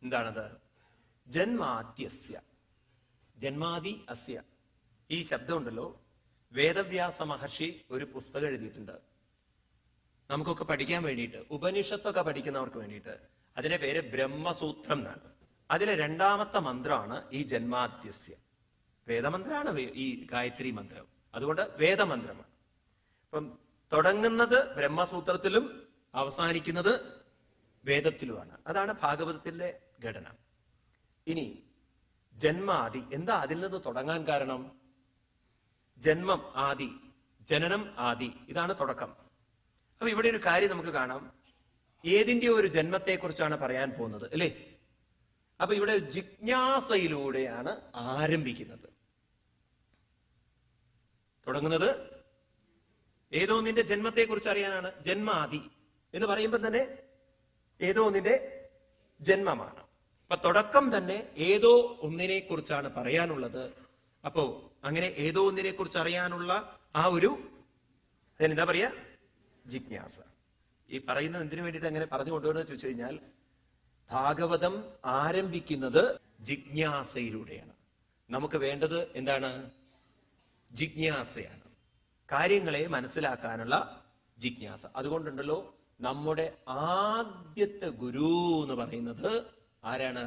എന്താണത്? ജന്മാദ്യസ്യ. ജന്മാദി അസ്യ. ഈ ശബ്ദമുണ്ടല്ലോ, വേദവ്യാസ മഹർഷി ഒരു പുസ്തകം എഴുതിയിട്ടുണ്ട് നമുക്കൊക്കെ പഠിക്കാൻ വേണ്ടിയിട്ട്, ഉപനിഷത്തൊക്കെ പഠിക്കുന്നവർക്ക് വേണ്ടിയിട്ട്. അതിന്റെ പേര് ബ്രഹ്മസൂത്രം എന്നാണ്. അതിലെ 2ാമത്തെ മന്ത്രമാണ് ഈ ജന്മാദ്യസ്യ. വേദമന്ത്രമാണ് ഈ ഗായത്രി മന്ത്രം, അതുകൊണ്ട് വേദമന്ത്രമാണ്. അപ്പം തുടങ്ങുന്നത് ബ്രഹ്മസൂത്രത്തിലും അവസാനിക്കുന്നത് വേദത്തിലുമാണ്. അതാണ് ഭാഗവതത്തിന്റെ ഘടന. ഇനി ജന്മാദി എന്താ അതിൽ നിന്ന് തുടങ്ങാൻ കാരണം? ജന്മം ആദി, ജനനം ആദി, ഇതാണ് തുടക്കം. അപ്പൊ ഇവിടെ ഒരു കാര്യം നമുക്ക് കാണാം, ഏതിന്റെ ഒരു ജന്മത്തെ കുറിച്ചാണ് പറയാൻ പോകുന്നത് അല്ലേ? അപ്പൊ ഇവിടെ ജിജ്ഞാസയിലൂടെയാണ് ആരംഭിക്കുന്നത്. തുടങ്ങുന്നത് ഏതോ ഒന്നിന്റെ ജന്മത്തെ കുറിച്ച് അറിയാനാണ്. ജന്മാദി എന്ന് പറയുമ്പോൾ തന്നെ ഏതോ ഒന്നിന്റെ ജന്മമാണ്. അപ്പൊ തുടക്കം തന്നെ ഏതോ ഒന്നിനെ കുറിച്ചാണ് പറയാനുള്ളത്. അപ്പോ അങ്ങനെ ഏതോ ഒന്നിനെ കുറിച്ച് അറിയാനുള്ള ആ ഒരു എന്താ പറയാ, ജിജ്ഞാസ. ഈ പറയുന്നത് എന്തിനു വേണ്ടിയിട്ട് അങ്ങനെ പറഞ്ഞു കൊണ്ടുവരുന്നത് ചോദിച്ചു കഴിഞ്ഞാൽ, ഭാഗവതം ആരംഭിക്കുന്നത് ജിജ്ഞാസയിലൂടെയാണ്. നമുക്ക് വേണ്ടത് എന്താണ്? ജിജ്ഞാസയാണ്, കാര്യങ്ങളെ മനസ്സിലാക്കാനുള്ള ജിജ്ഞാസ. അതുകൊണ്ടുണ്ടല്ലോ നമ്മുടെ ആദ്യത്തെ ഗുരു എന്ന് പറയുന്നത് ആരാണ്?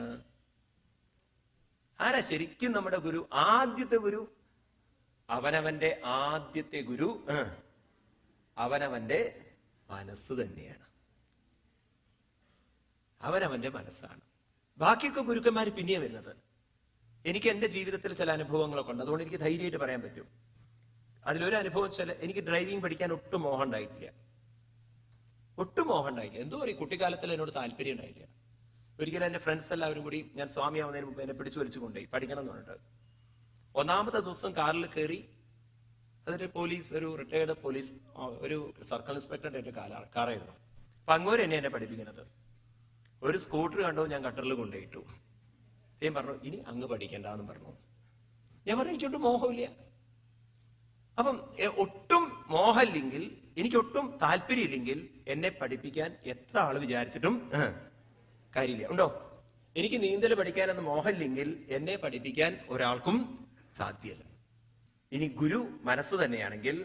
ആരാ ശരിക്കും നമ്മുടെ ഗുരു? ആദ്യത്തെ ഗുരു അവനവന്റെ ആദ്യത്തെ ഗുരു അവനവന്റെ മനസ്സ് തന്നെയാണ്. അവനവന്റെ മനസ്സാണ്. ബാക്കിയൊക്കെ ഗുരുക്കന്മാർ പിന്നെ വരുന്നത്. എനിക്ക് എന്റെ ജീവിതത്തിൽ ചില അനുഭവങ്ങളൊക്കെ ഉണ്ട്, അതുകൊണ്ട് എനിക്ക് ധൈര്യമായിട്ട് പറയാൻ പറ്റും. അതിലൊരു അനുഭവം വെച്ചാൽ, എനിക്ക് ഡ്രൈവിംഗ് പഠിക്കാൻ ഒട്ടും മോഹം ഉണ്ടായിട്ടില്ല. എന്തോ പറയും, കുട്ടിക്കാലത്തിൽ എന്നോട് താല്പര്യം ഉണ്ടായില്ല. ഒരിക്കലും എന്റെ ഫ്രണ്ട്സ് എല്ലാവരും കൂടി, ഞാൻ സ്വാമിയാവുന്നതിന് മുമ്പ് എന്നെ പിടിച്ചു വലിച്ചു കൊണ്ടുപോയി പഠിക്കണം എന്ന് പറഞ്ഞിട്ട്. 1ാമത്തെ ദിവസം കാറിൽ കയറി, അതൊരു പോലീസ്, ഒരു റിട്ടയർഡ് പോലീസ്, ഒരു സർക്കിൾ ഇൻസ്പെക്ടറിന്റെ കാറായിരുന്നു. അപ്പൊ അങ്ങോട്ട് എന്നെ പഠിപ്പിക്കുന്നത്. ഒരു സ്കൂട്ടർ കണ്ടോ, ഞാൻ കട്ടറിൽ കൊണ്ടുപോയിട്ടു. ഞാൻ പറഞ്ഞു, ഇനി അങ്ങ് പഠിക്കണ്ടെന്ന് പറഞ്ഞു. ഞാൻ പറഞ്ഞു, എനിക്കൊട്ടും മോഹമില്ല. അപ്പം ഒട്ടും മോഹമില്ലെങ്കിൽ, എനിക്കൊട്ടും താല്പര്യമില്ലെങ്കിൽ എന്നെ പഠിപ്പിക്കാൻ എത്ര ആള് വിചാരിച്ചിട്ടും കാര്യമില്ല. ഉണ്ടോ? എനിക്ക് നീന്തൽ പഠിക്കാനെന്ന് മോഹമില്ലെങ്കിൽ എന്നെ പഠിപ്പിക്കാൻ ഒരാൾക്കും സാധ്യമല്ല. ഇനി ഗുരു മനസ്സ് തന്നെയാണെങ്കിൽ,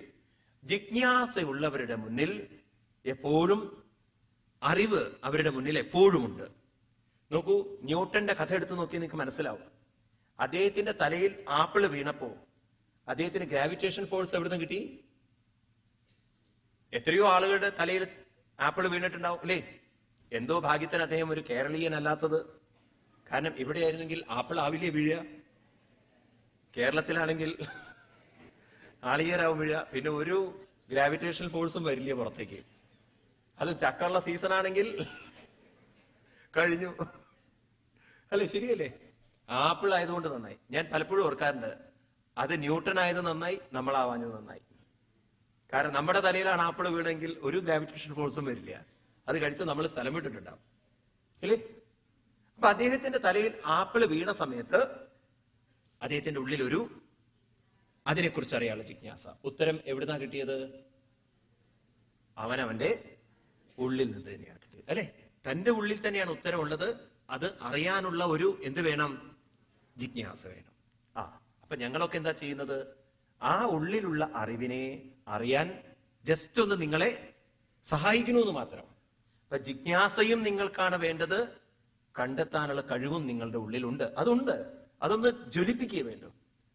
ജിജ്ഞാസയുള്ളവരുടെ മുന്നിൽ എപ്പോഴും അറിവ് അവരുടെ മുന്നിൽ എപ്പോഴും ഉണ്ട്. നോക്കൂ, ന്യൂട്ടന്റെ കഥ എടുത്തു നോക്കി നിങ്ങൾക്ക് മനസ്സിലാവും. അദ്ദേഹത്തിന്റെ തലയിൽ ആപ്പിള് വീണപ്പോ അദ്ദേഹത്തിന് ഗ്രാവിറ്റേഷൻ ഫോഴ്സ് എവിടുന്ന് കിട്ടി? എത്രയോ ആളുകളുടെ തലയിൽ ആപ്പിൾ വീണിട്ടുണ്ടാവും അല്ലേ? എന്തോ ഭാഗ്യത്തിന് അദ്ദേഹം ഒരു കേരളീയൻ അല്ലാത്തത്. കാരണം ഇവിടെ ആയിരുന്നെങ്കിൽ ആപ്പിൾ ആവില്ലേ വീഴുക? കേരളത്തിലാണെങ്കിൽ ആളിയരാവും വീഴുക. പിന്നെ ഒരു ഗ്രാവിറ്റേഷൻ ഫോഴ്സും വരില്ല പുറത്തേക്ക്. അത് ചക്കുള്ള സീസൺ ആണെങ്കിൽ കഴിഞ്ഞു അല്ലെ? ശരിയല്ലേ? ആപ്പിൾ ആയതുകൊണ്ട് നന്നായി. ഞാൻ പലപ്പോഴും ഓർക്കാറുണ്ട്, അത് ന്യൂട്ടൺ ആയത് നന്നായി, നമ്മളാവാഞ്ഞത് നന്നായി. കാരണം നമ്മുടെ തലയിലാണ് ആപ്പിൾ വീണെങ്കിൽ ഒരു ഗ്രാവിറ്റേഷൻ ഫോഴ്സും വരില്ല. അത് കഴിച്ച് നമ്മൾ സ്ഥലം വിട്ടിട്ടുണ്ടാവും അല്ലേ? അപ്പൊ അദ്ദേഹത്തിന്റെ തലയിൽ ആപ്പിൾ വീണ സമയത്ത് അദ്ദേഹത്തിന്റെ ഉള്ളിലൊരു അതിനെക്കുറിച്ച് അറിയാനുള്ള ജിജ്ഞാസ. ഉത്തരം എവിടുന്നാ കിട്ടിയത്? അവനവന്റെ ഉള്ളിൽ നിന്ന് തന്നെയാണ് കിട്ടിയത് അല്ലെ? തന്റെ ഉള്ളിൽ തന്നെയാണ് ഉത്തരം ഉള്ളത്. അത് അറിയാനുള്ള ഒരു എന്ത് വേണം? ജിജ്ഞാസ വേണം. അപ്പൊ ഞങ്ങളൊക്കെ എന്താ ചെയ്യുന്നത്? ആ ഉള്ളിലുള്ള അറിവിനെ അറിയാൻ ജസ്റ്റ് ഒന്ന് നിങ്ങളെ സഹായിക്കണമെന്ന് മാത്രം. അപ്പൊ ജിജ്ഞാസയും നിങ്ങൾക്കാണ് വേണ്ടത്, കണ്ടെത്താനുള്ള കഴിവും നിങ്ങളുടെ ഉള്ളിലുണ്ട്. അതൊന്ന് ജ്വലിപ്പിക്കേ വേണ്ടു.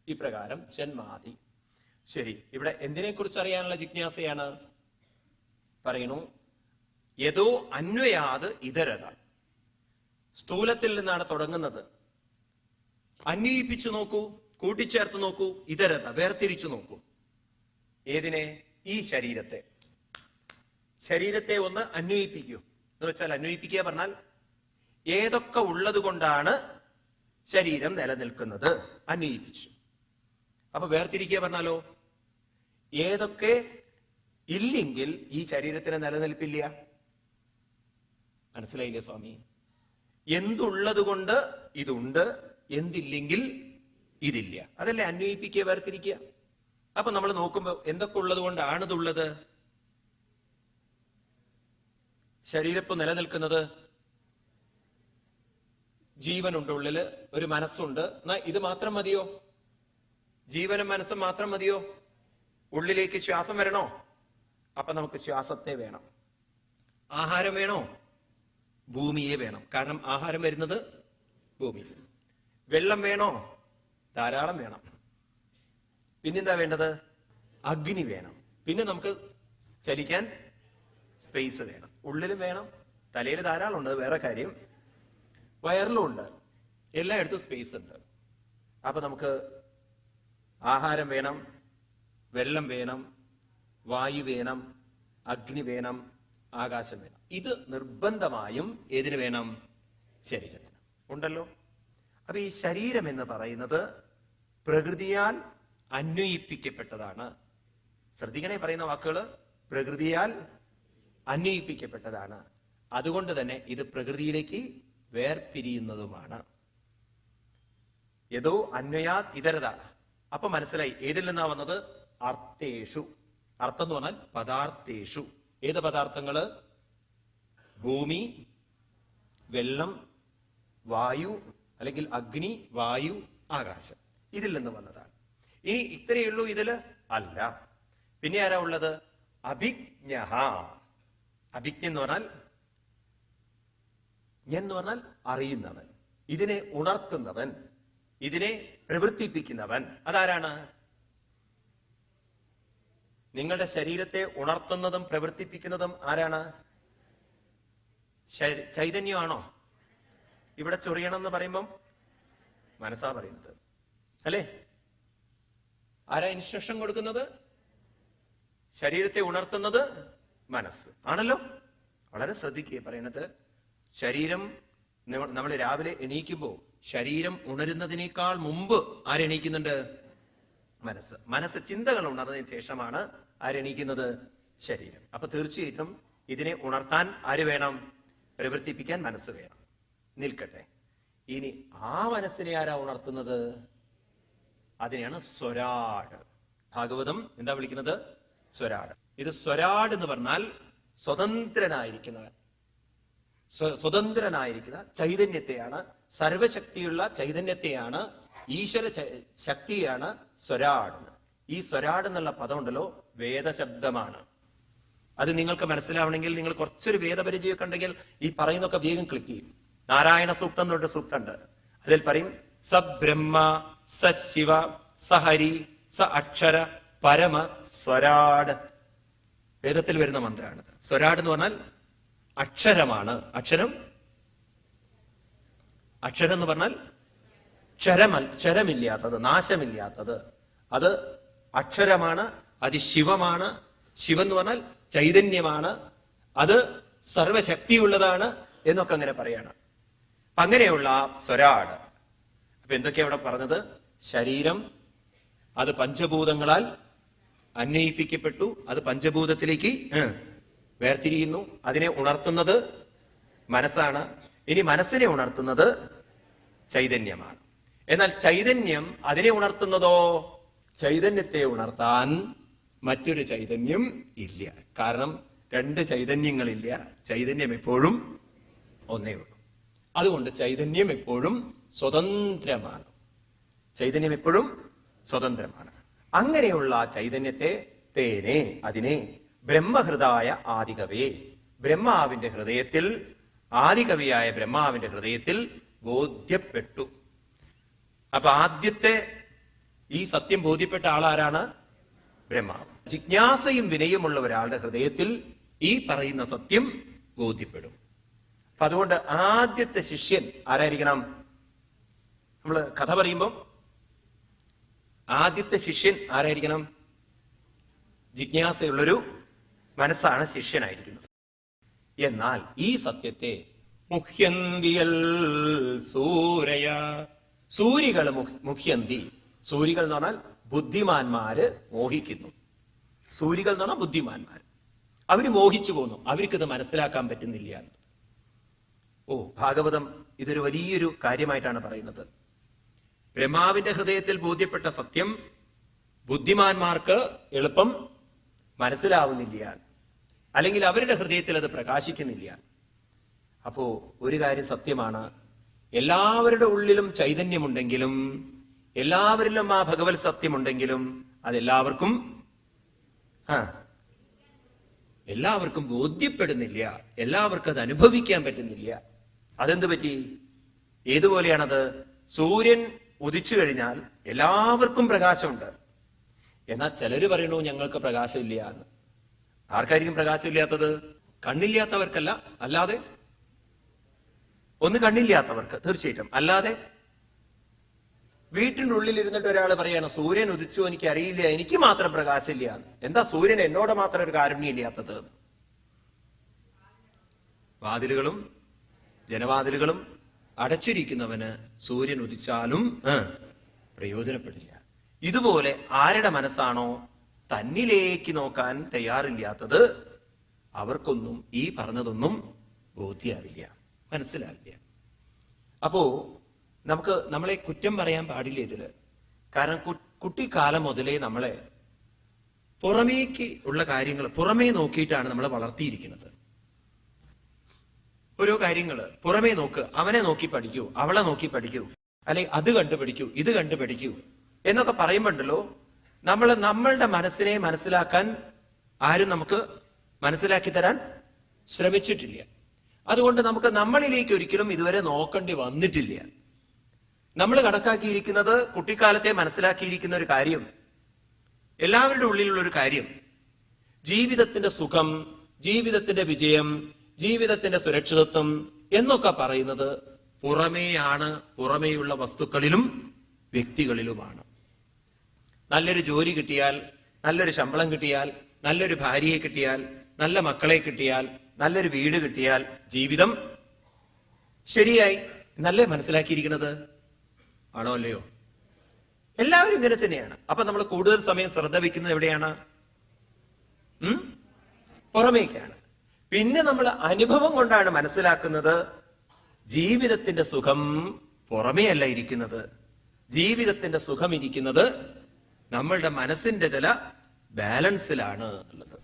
ഇപ്രകാരം ജന്മാദി. ശരി, ഇവിടെ എന്തിനെ കുറിച്ച് അറിയാനുള്ള ജിജ്ഞാസയാണ് പറയണു? യഥോ അന്വയാത് ഇതരത. സ്ഥൂലത്തിൽ നിന്നാണ് തുടങ്ങുന്നത്. അന്വയിപ്പിച്ചു നോക്കൂ, കൂട്ടിച്ചേർത്ത് നോക്കൂ, ഇതരത വേർതിരിച്ചു നോക്കൂ. ഏതിനെ? ഈ ശരീരത്തെ ഒന്ന് അന്വയിപ്പിക്കൂ. എന്ന് വെച്ചാൽ അന്വയിപ്പിക്കുക പറഞ്ഞാൽ ഏതൊക്കെ ഉള്ളത് കൊണ്ടാണ് ശരീരം നിലനിൽക്കുന്നത് അന്വയിപ്പിച്ചു. അപ്പൊ വേർതിരിക്കുക പറഞ്ഞാലോ, ഏതൊക്കെ ഇല്ലെങ്കിൽ ഈ ശരീരത്തിന് നിലനിൽപ്പില്ല. മനസ്സിലായില്ലേ സ്വാമി? എന്തുള്ളത് കൊണ്ട് ഇതുണ്ട്, എന്തില്ലെങ്കിൽ ഇതില്ല. അതല്ലേ അന്വയിപ്പിക്കുക, വേർതിരിക്കുക. അപ്പൊ നമ്മൾ നോക്കുമ്പോ എന്തൊക്കെ ഉള്ളത് കൊണ്ടാണ് ഇതുള്ളത്? ശരീരപ്പ് നിലനിൽക്കുന്നത് ജീവനുണ്ട് ഉള്ളില്, ഒരു മനസ്സുണ്ട്. എന്നാ ഇത് മാത്രം മതിയോ? ജീവനും മനസ്സും മാത്രം മതിയോ? ഉള്ളിലേക്ക് ശ്വാസം വരണോ? അപ്പൊ നമുക്ക് ശ്വാസത്തെ വേണം. ആഹാരം വേണോ? ഭൂമിയെ വേണം. കാരണം ആഹാരം വരുന്നത് ഭൂമിയിൽ. വെള്ളം വേണോ? ധാരാളം വേണം. പിന്നെന്താ വേണ്ടത്? അഗ്നി വേണം. പിന്നെ നമുക്ക് ചലിക്കാൻ സ്പേസ് വേണം. ഉള്ളിലും വേണം, തലയിൽ ധാരാളം ഉണ്ട്, വേറെ കാര്യം. വയറിലും ഉണ്ട്, എല്ലായിടത്തും സ്പേസ് ഉണ്ട്. അപ്പൊ നമുക്ക് ആഹാരം വേണം, വെള്ളം വേണം, വായു വേണം, അഗ്നി വേണം, ആകാശം വേണം. ഇത് നിർബന്ധമായും ഏതിന് വേണം? ശരീരത്തിന് ഉണ്ടല്ലോ. അപ്പൊ ഈ ശരീരം എന്ന് പറയുന്നത് പ്രകൃതിയാൽ അന്വയിപ്പിക്കപ്പെട്ടതാണ്. ശ്രദ്ധിക്കണേ പറയുന്ന വാക്കുകള്, പ്രകൃതിയാൽ അന്വയിപ്പിക്കപ്പെട്ടതാണ്. അതുകൊണ്ട് തന്നെ ഇത് പ്രകൃതിയിലേക്ക് വേർപിരിയുന്നതുമാണ്. യഥോ അന്വയാത് ഇതരത. അപ്പൊ മനസ്സിലായി ഏതിൽ നിന്നാ വന്നത്? അർത്ഥേഷു. അർത്ഥം എന്ന് പറഞ്ഞാൽ പദാർത്ഥേഷു. ഏത് പദാർത്ഥങ്ങള്? ഭൂമി, വെള്ളം, വായു, അല്ലെങ്കിൽ അഗ്നി, വായു, ആകാശം. ഇതിൽ നിന്ന് വന്നതാണ്. ഇനി ഇത്രയേ ഉള്ളൂ ഇതില്? അല്ല. പിന്നെ ആരാ ഉള്ളത്? അഭിജ്ഞ. അഭിജ്ഞ എന്ന് പറഞ്ഞാൽ അറിയുന്നവൻ, ഇതിനെ ഉണർത്തുന്നവൻ, ഇതിനെ പ്രവർത്തിപ്പിക്കുന്നവൻ. അതാരാണ്? നിങ്ങളുടെ ശരീരത്തെ ഉണർത്തുന്നതും പ്രവർത്തിപ്പിക്കുന്നതും ആരാണ്? ചൈതന്യമാണോ? ഇവിടെ ചൊറിയണം എന്ന് പറയുമ്പം മനസ്സാ പറയുന്നത് അല്ലേ? ആരാ ഇൻസ്ട്രക്ഷൻ കൊടുക്കുന്നത്? ശരീരത്തെ ഉണർത്തുന്നത് മനസ്സ് ആണല്ലോ. വളരെ ശ്രദ്ധിക്കുക പറയുന്നത്. ശരീരം നമ്മൾ രാവിലെ എണീക്കുമ്പോൾ ശരീരം ഉണരുന്നതിനേക്കാൾ മുമ്പ് ആരെണീക്കുന്നുണ്ട്? മനസ്സ്. മനസ്സ് ചിന്തകൾ ഉണർന്നതിന് ശേഷമാണ് ആരെണീക്കുന്നത്? ശരീരം. അപ്പൊ തീർച്ചയായിട്ടും ഇതിനെ ഉണർത്താൻ ആര് വേണം? പ്രവർത്തിപ്പിക്കാൻ മനസ്സ് വേണം. നിൽക്കട്ടെ. ഇനി ആ മനസ്സിനെ ആരാ ഉണർത്തുന്നത്? അതിനെയാണ് സ്വരാട്. ഭാഗവതം എന്താ വിളിക്കുന്നത്? സ്വരാട്. ഇത് സ്വരാട് എന്ന് പറഞ്ഞാൽ സ്വതന്ത്രനായിരിക്കുന്നവൻ, സ്വതന്ത്രനായിരിക്കുന്ന ചൈതന്യത്തെയാണ്, സർവശക്തിയുള്ള ചൈതന്യത്തെയാണ്, ഈശ്വര ശക്തിയാണ് സ്വരാട്. ഈ സ്വരാട് എന്നുള്ള പദം ഉണ്ടല്ലോ, വേദശബ്ദമാണ്. അത് നിങ്ങൾക്ക് മനസ്സിലാവണമെങ്കിൽ നിങ്ങൾ കുറച്ചൊരു വേദപരിചയമൊക്കെ ഉണ്ടെങ്കിൽ ഈ പറയുന്നൊക്കെ വേഗം ക്ലിക്ക് ചെയ്യും. നാരായണ സൂക്തം എന്നൊരു സൂക്തമുണ്ട്. അതിൽ പറയും സ ബ്രഹ്മ സ ശിവ സ ഹരി സ അക്ഷര പരമ സ്വരാട്. വേദത്തിൽ വരുന്ന മന്ത്രമാണിത്. സ്വരാട് എന്ന് പറഞ്ഞാൽ അക്ഷരമാണ്. അക്ഷരം എന്ന് പറഞ്ഞാൽ ക്ഷരമില്ലാത്തത്, നാശമില്ലാത്തത്. അത് അക്ഷരമാണ്, അത് ശിവമാണ്. ശിവൻ എന്ന് പറഞ്ഞാൽ ചൈതന്യമാണ്, അത് സർവശക്തിയുള്ളതാണ് എന്നൊക്കെ അങ്ങനെ പറയണം. അങ്ങനെയുള്ള സ്വരാട്. അപ്പൊ എന്തൊക്കെയാ ഇവിടെ പറഞ്ഞത്? ശരീരം അത് പഞ്ചഭൂതങ്ങളാൽ അന്വയിപ്പിക്കപ്പെട്ടു, അത് പഞ്ചഭൂതത്തിലേക്ക് വേർതിരിയുന്നു. അതിനെ ഉണർത്തുന്നത് മനസ്സാണ്. ഇനി മനസ്സിനെ ഉണർത്തുന്നത് ചൈതന്യമാണ്. എന്നാൽ ചൈതന്യം അതിനെ ഉണർത്തുന്നതോ? ചൈതന്യത്തെ ഉണർത്താൻ മറ്റൊരു ചൈതന്യം ഇല്ല. കാരണം രണ്ട് ചൈതന്യങ്ങളില്ല. ചൈതന്യം എപ്പോഴും ഒന്നേ ഉള്ളൂ. അതുകൊണ്ട് ചൈതന്യം എപ്പോഴും സ്വതന്ത്രമാണ്. ചൈതന്യം എപ്പോഴും സ്വതന്ത്രമാണ്. അങ്ങനെയുള്ള ചൈതന്യത്തെ അതിനെ ബ്രഹ്മഹൃദായ ആദികവേ, ബ്രഹ്മാവിന്റെ ഹൃദയത്തിൽ, ആദികവിയായ ബ്രഹ്മാവിന്റെ ഹൃദയത്തിൽ ബോധ്യപ്പെട്ടു. അപ്പൊ ആദ്യത്തെ ഈ സത്യം ബോധ്യപ്പെട്ട ആളാരാണ്? ബ്രഹ്മാവ്. ജിജ്ഞാസയും വിനയമുള്ള ഒരാളുടെ ഹൃദയത്തിൽ ഈ പറയുന്ന സത്യം ബോധ്യപ്പെടും. അപ്പൊ അതുകൊണ്ട് ആദ്യത്തെ ശിഷ്യൻ ആരായിരിക്കണം? നമ്മള് കഥ പറയുമ്പം ആദ്യത്തെ ശിഷ്യൻ ആരായിരിക്കണം? ജിജ്ഞാസയുള്ളൊരു മനസ്സാണ് ശിഷ്യനായിരിക്കുന്നത്. എന്നാൽ ഈ സത്യത്തെ മുഹ്യന്തിയൽ സൂരയ, സൂരികൾ മുഹ്യന്തി. സൂരികൾ എന്ന് പറഞ്ഞാൽ ബുദ്ധിമാന്മാര് മോഹിക്കുന്നു. സൂരികൾ എന്ന് പറഞ്ഞാൽ ബുദ്ധിമാന്മാർ. അവര് മോഹിച്ചു പോന്നു, അവർക്കിത് മനസ്സിലാക്കാൻ പറ്റുന്നില്ല. ഭാഗവതം ഇതൊരു വലിയൊരു കാര്യമായിട്ടാണ് പറയുന്നത്. ബ്രഹ്മാവിന്റെ ഹൃദയത്തിൽ ബോധ്യപ്പെട്ട സത്യം ബുദ്ധിമാന്മാർക്ക് എളുപ്പം മനസ്സിലാവുന്നില്ല, അല്ലെങ്കിൽ അവരുടെ ഹൃദയത്തിൽ അത് പ്രകാശിക്കുന്നില്ല. അപ്പോ ഒരു കാര്യം സത്യമാണ്, എല്ലാവരുടെ ഉള്ളിലും ചൈതന്യമുണ്ടെങ്കിലും, എല്ലാവരിലും ആ ഭഗവത് സത്യമുണ്ടെങ്കിലും അതെല്ലാവർക്കും എല്ലാവർക്കും ബോധ്യപ്പെടുന്നില്ല, എല്ലാവർക്കും അത് അനുഭവിക്കാൻ പറ്റുന്നില്ല. അതെന്ത് പറ്റി? ഏതുപോലെയാണത്? സൂര്യൻ ഉദിച്ചു കഴിഞ്ഞാൽ എല്ലാവർക്കും പ്രകാശമുണ്ട്. എന്നാൽ ചിലര് പറയണു ഞങ്ങൾക്ക് പ്രകാശമില്ല എന്ന്. ആർക്കായിരിക്കും പ്രകാശമില്ലാത്തത്? കണ്ണില്ലാത്തവർക്കല്ല, അല്ലാതെ ഒന്ന് കണ്ണില്ലാത്തവർക്ക് തീർച്ചയായിട്ടും. അല്ലാതെ വീട്ടിന്റെ ഉള്ളിൽ ഇരുന്നിട്ട് ഒരാൾ പറയാണ് സൂര്യൻ ഉദിച്ചു, എനിക്ക് അറിയില്ല, എനിക്ക് മാത്രം പ്രകാശമില്ല എന്ന്. എന്താ സൂര്യൻ എന്നോട് മാത്രം ഒരു കാരുണ്യമില്ലാത്തത്? വാതിലുകളും ജനവാതിലുകളും അടച്ചിരിക്കുന്നവന് സൂര്യൻ ഉദിച്ചാലും പ്രയോജനപ്പെടില്ല. ഇതുപോലെ ആരുടെ മനസ്സാണോ തന്നിലേക്ക് നോക്കാൻ തയ്യാറില്ലാത്തത് അവർക്കൊന്നും ഈ പറഞ്ഞതൊന്നും ബോധ്യാവില്ല, മനസ്സിലാവില്ല. അപ്പോ നമ്മളെ കുറ്റം പറയാൻ പാടില്ല ഇതില്. കാരണം കുട്ടിക്കാലം മുതലേ നമ്മളെ പുറമേക്ക് ഉള്ള കാര്യങ്ങൾ പുറമേ നോക്കിയിട്ടാണ് നമ്മളെ വളർത്തിയിരിക്കുന്നത്. ഓരോ കാര്യങ്ങള് പുറമേ നോക്ക്, അവനെ നോക്കി പഠിക്കൂ, അവളെ നോക്കി പഠിക്കൂ, അല്ലെ അത് കണ്ടു പഠിക്കൂ, ഇത് കണ്ടു പഠിക്കൂ എന്നൊക്കെ പറയുമ്പോണ്ടല്ലോ, നമ്മളുടെ മനസ്സിനെ മനസ്സിലാക്കാൻ ആരും നമുക്ക് മനസ്സിലാക്കി തരാൻ ശ്രമിച്ചിട്ടില്ല. അതുകൊണ്ട് നമുക്ക് നമ്മളിലേക്ക് ഒരിക്കലും ഇതുവരെ നോക്കേണ്ടി വന്നിട്ടില്ല. നമ്മൾ കണക്കാക്കിയിരിക്കുന്നത്, കുട്ടിക്കാലത്തെ മനസ്സിലാക്കിയിരിക്കുന്ന ഒരു കാര്യം, എല്ലാവരുടെ ഉള്ളിലുള്ള ഒരു കാര്യം, ജീവിതത്തിന്റെ സുഖം, ജീവിതത്തിന്റെ വിജയം, ജീവിതത്തിന്റെ സുരക്ഷിതത്വം എന്നൊക്കെ പറയുന്നത് പുറമേയാണ്, പുറമേയുള്ള വസ്തുക്കളിലും വ്യക്തികളിലുമാണ്. നല്ലൊരു ജോലി കിട്ടിയാൽ, നല്ലൊരു ശമ്പളം കിട്ടിയാൽ, നല്ലൊരു ഭാര്യയെ കിട്ടിയാൽ, നല്ല മക്കളെ കിട്ടിയാൽ, നല്ലൊരു വീട് കിട്ടിയാൽ ജീവിതം ശരിയായി നല്ല മനസ്സിലാക്കിയിരിക്കുന്നത് ആണോ അല്ലയോ? എല്ലാവരും ഇങ്ങനെ തന്നെയാണ്. അപ്പൊ നമ്മൾ കൂടുതൽ സമയം ശ്രദ്ധ വയ്ക്കുന്നത് എവിടെയാണ്? പുറമേക്കാണ്. പിന്നെ നമ്മൾ അനുഭവം കൊണ്ടാണ് മനസ്സിലാക്കുന്നത് ജീവിതത്തിന്റെ സുഖം പുറമേ അല്ല ഇരിക്കുന്നത്, ജീവിതത്തിന്റെ സുഖം ഇരിക്കുന്നത് നമ്മളുടെ മനസ്സിന്റെ ചില ബാലൻസിലാണ് ഉള്ളത്.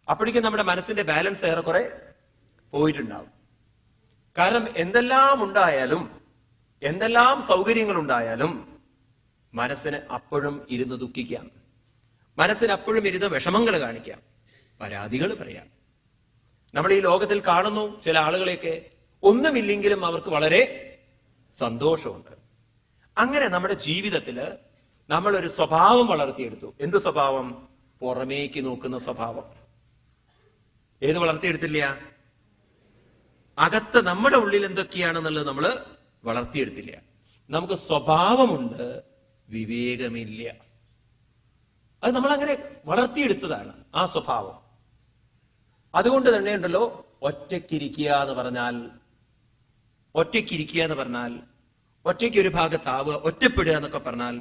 അപ്പോഴേക്കും നമ്മുടെ മനസ്സിന്റെ ബാലൻസ് ഏറെക്കുറെ പോയിട്ടുണ്ടാവും. കാരണം എന്തെല്ലാം ഉണ്ടായാലും, എന്തെല്ലാം സൗകര്യങ്ങൾ ഉണ്ടായാലും മനസ്സിന് അപ്പോഴും ഇരുന്ന് ദുഃഖിക്കാം, മനസ്സിന് അപ്പോഴും ഇരുന്ന് വിഷമങ്ങൾ കാണിക്കാം, പരാതികൾ പറയാം. നമ്മൾ ഈ ലോകത്തിൽ കാണുന്നു ചില ആളുകളെയൊക്കെ ഒന്നുമില്ലെങ്കിലും അവർക്ക് വളരെ സന്തോഷമുണ്ട്. അങ്ങനെ നമ്മുടെ ജീവിതത്തില് നമ്മളൊരു സ്വഭാവം വളർത്തിയെടുത്തു. എന്ത് സ്വഭാവം? പുറമേക്ക് നോക്കുന്ന സ്വഭാവം. ഏത് വളർത്തിയെടുത്തില്ല? അകത്ത് നമ്മുടെ ഉള്ളിൽ എന്തൊക്കെയാണെന്നുള്ളത് നമ്മൾ വളർത്തിയെടുത്തില്ല. നമുക്ക് സ്വഭാവമുണ്ട്, വിവേകമില്ല. അത് നമ്മൾ അങ്ങനെ വളർത്തിയെടുത്തതാണ് ആ സ്വഭാവം. അതുകൊണ്ട് തന്നെ ഉണ്ടല്ലോ, ഒറ്റയ്ക്കിരിക്കുക എന്ന് പറഞ്ഞാൽ, ഒറ്റയ്ക്ക് ഒരു ഭാഗത്താവുക, ഒറ്റപ്പെടുക എന്നൊക്കെ പറഞ്ഞാൽ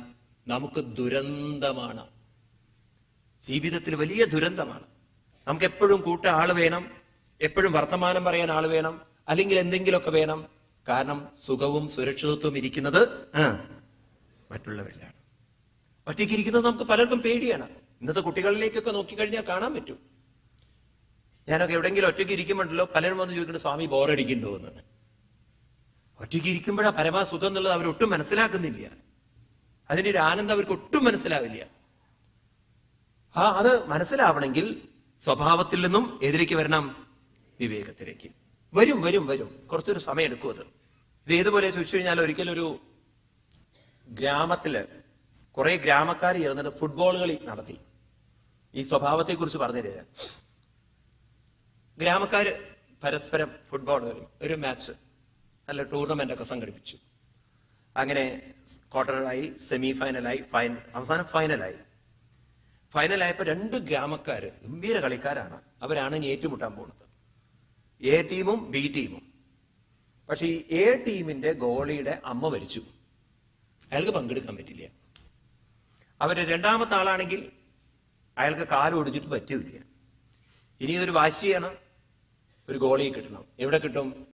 നമുക്ക് ദുരന്തമാണ്. ജീവിതത്തിൽ വലിയ ദുരന്തമാണ്. നമുക്ക് എപ്പോഴും ആള് വേണം, എപ്പോഴും വർത്തമാനം പറയാൻ ആള് വേണം, അല്ലെങ്കിൽ എന്തെങ്കിലുമൊക്കെ വേണം. കാരണം സുഖവും സുരക്ഷിതത്വവും ഇരിക്കുന്നത് മറ്റുള്ളവരിലാണ്. ഒറ്റയ്ക്കിരിക്കുന്നത് നമുക്ക് പലർക്കും പേടിയാണ്. ഇന്നത്തെ കുട്ടികളിലേക്കൊക്കെ നോക്കിക്കഴിഞ്ഞാൽ കാണാൻ പറ്റും. ഞാനൊക്കെ എവിടെയെങ്കിലും ഒറ്റയ്ക്ക് ഇരിക്കുമ്പോഴല്ലോ പലരും വന്ന് ചോദിക്കുന്നത് സ്വാമി ബോറടിക്കുന്നുണ്ടോ എന്ന്. ഒറ്റയ്ക്ക് ഇരിക്കുമ്പോഴാ പരമാ സുഖം എന്നുള്ളത് അവരൊട്ടും മനസ്സിലാക്കുന്നില്ല. അതിന്റെ ഒരു ആനന്ദം അവർക്ക് ഒട്ടും മനസ്സിലാവില്ല. അത് മനസ്സിലാവണമെങ്കിൽ സ്വഭാവത്തിൽ നിന്നും ഏതിലേക്ക് വരണം? വിവേകത്തിലേക്ക്. വരും വരും വരും കുറച്ചൊരു സമയം എടുക്കും. ഇത് ഏതുപോലെ ചോദിച്ചു കഴിഞ്ഞാൽ, ഒരിക്കലൊരു ഗ്രാമത്തില് കുറെ ഗ്രാമക്കാർ ചേർന്നിട്ട് ഫുട്ബോൾ കളി നടത്തി. ഈ സ്വഭാവത്തെ കുറിച്ച് പറഞ്ഞു തരാം. ഗ്രാമക്കാര് പരസ്പരം ഫുട്ബോൾ ഒരു മാച്ച്, നല്ല ടൂർണമെന്റ് ഒക്കെ സംഘടിപ്പിച്ചു. അങ്ങനെ ക്വാർട്ടറായി, സെമി ഫൈനലായി, അവസാനം ഫൈനലായപ്പോ രണ്ട് ഗ്രാമക്കാര് ഗംഭീര കളിക്കാരാണ്. അവരാണ് ഇനി ഏറ്റുമുട്ടാൻ പോകുന്നത്, എ ടീമും ബി ടീമും. പക്ഷെ ഈ എ ടീമിന്റെ ഗോളിയുടെ അമ്മ മരിച്ചു, അയാൾക്ക് പങ്കെടുക്കാൻ പറ്റില്ല. അവര് രണ്ടാമത്തെ ആളാണെങ്കിൽ അയാൾക്ക് കാല് ഒടിഞ്ഞിട്ട് പറ്റൂല. ഇനി ഇതൊരു വാശിയാണ്, ഒരു ഗോളിയെ കിട്ടണം. എവിടെ കിട്ടും?